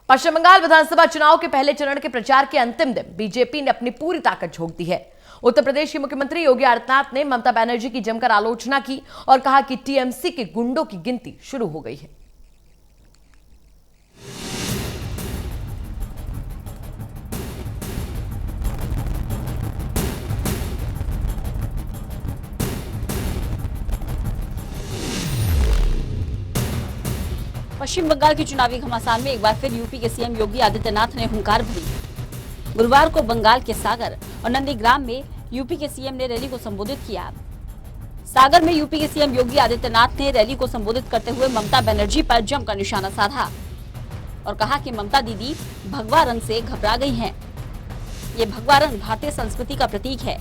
पश्चिम बंगाल विधानसभा चुनाव के पहले चरण के प्रचार के अंतिम दिन बीजेपी ने अपनी पूरी ताकत झोंक दी है। उत्तर प्रदेश के मुख्यमंत्री योगी आदित्यनाथ ने ममता बनर्जी की जमकर आलोचना की और कहा कि टीएमसी के गुंडों की गिनती शुरू हो गई है। पश्चिम बंगाल के चुनावी घमासान में एक बार फिर यूपी के सीएम योगी आदित्यनाथ ने हुंकार भरी। गुरुवार को बंगाल के सागर और नंदीग्राम में यूपी के सीएम ने रैली को संबोधित किया। सागर में यूपी के सीएम योगी आदित्यनाथ ने रैली को संबोधित करते हुए ममता बनर्जी पर जमकर निशाना साधा और कहा कि ममता दीदी भगवा रंग से घबरा गई हैं। ये भगवा रंग भारतीय संस्कृति का प्रतीक है।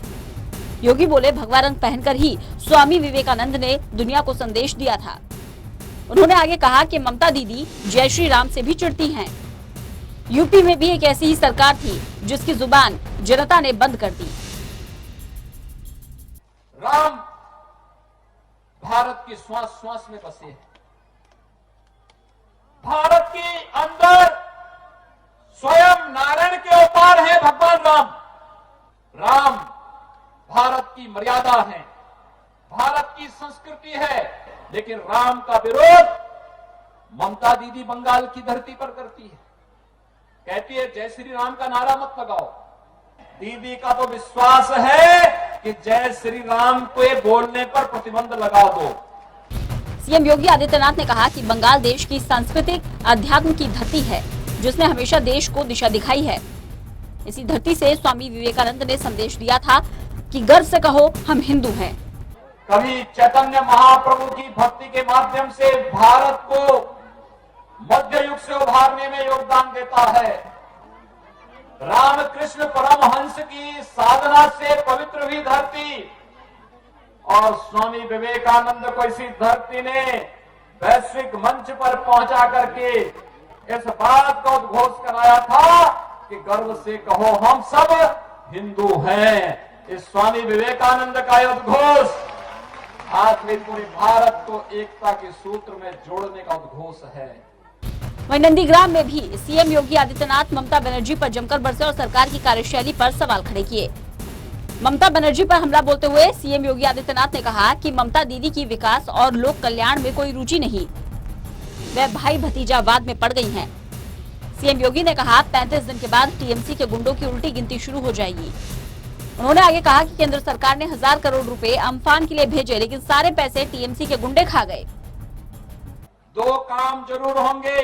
योगी बोले, भगवा रंग पहनकर ही स्वामी विवेकानंद ने दुनिया को संदेश दिया था। उन्होंने आगे कहा कि ममता दीदी जय श्री राम से भी चिढ़ती हैं। यूपी में भी एक ऐसी ही सरकार थी जिसकी जुबान जनता ने बंद कर दी। राम भारत की श्वास श्वास में बसे हैं। भारत के अंदर स्वयं नारायण के अवतार है भगवान राम। राम भारत की मर्यादा है, भारत की संस्कृति है, लेकिन राम का विरोध ममता दीदी बंगाल की धरती पर करती है। कहती है जय श्री राम का नारा मत लगाओ। दीदी का तो विश्वास है कि जय श्री राम को बोलने पर प्रतिबंध लगा दो। सीएम योगी आदित्यनाथ ने कहा कि बंगाल देश की सांस्कृतिक अध्यात्म की धरती है, जिसने हमेशा देश को दिशा दिखाई है। इसी धरती से स्वामी विवेकानंद ने संदेश दिया था कि गर्व से कहो हम हिंदू हैं। कभी चैतन्य महाप्रभु की भक्ति के माध्यम से भारत को मध्य युग से उभारने में योगदान देता है। रामकृष्ण परमहंस की साधना से पवित्र हुई धरती और स्वामी विवेकानंद को इसी धरती ने वैश्विक मंच पर पहुंचा करके इस बात का उद्घोष कराया था कि गर्व से कहो हम सब हिंदू हैं। इस स्वामी विवेकानंद का उद्घोष आज में पूरे भारत को एकता के सूत्र में जोड़ने का उद्घोष है। वहीं नंदीग्राम में भी सीएम योगी आदित्यनाथ ममता बनर्जी पर जमकर बरसे और सरकार की कार्यशैली पर सवाल खड़े किए। ममता बनर्जी पर हमला बोलते हुए सीएम योगी आदित्यनाथ ने कहा कि ममता दीदी की विकास और लोक कल्याण में कोई रुचि नहीं, वह भाई भतीजावाद में पड़ गई हैं। सीएम योगी ने कहा 35 दिन के बाद टीएमसी के गुंडों की उल्टी गिनती शुरू हो जाएगी। उन्होंने आगे कहा कि केंद्र सरकार ने 1000 करोड़ रुपए अम्फान के लिए भेजे, लेकिन सारे पैसे टीएमसी के गुंडे खा गए। दो काम जरूर होंगे,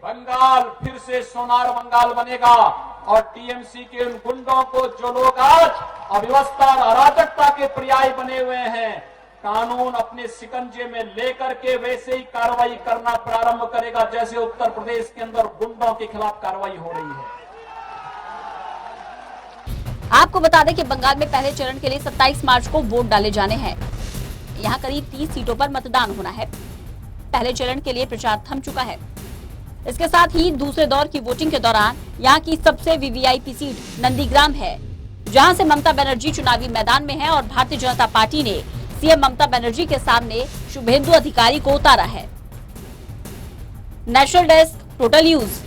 बंगाल फिर से सोनार बंगाल बनेगा और टीएमसी के उन गुंडों को जो लोग आज अव्यवस्था और अराजकता के पर्याय बने हुए हैं, कानून अपने शिकंजे में लेकर के वैसे ही कार्रवाई करना प्रारंभ करेगा जैसे उत्तर प्रदेश के अंदर गुंडों के खिलाफ कार्रवाई हो रही है। आपको बता दें कि बंगाल में पहले चरण के लिए 27 मार्च को वोट डाले जाने हैं। यहां करीब 30 सीटों पर मतदान होना है। पहले चरण के लिए प्रचार थम चुका है। इसके साथ ही दूसरे दौर की वोटिंग के दौरान यहां की सबसे वीवीआईपी सीट नंदीग्राम है, जहां से ममता बनर्जी चुनावी मैदान में है और भारतीय जनता पार्टी ने सीएम ममता बनर्जी के सामने शुभेंदु अधिकारी को उतारा है। National desk, total news.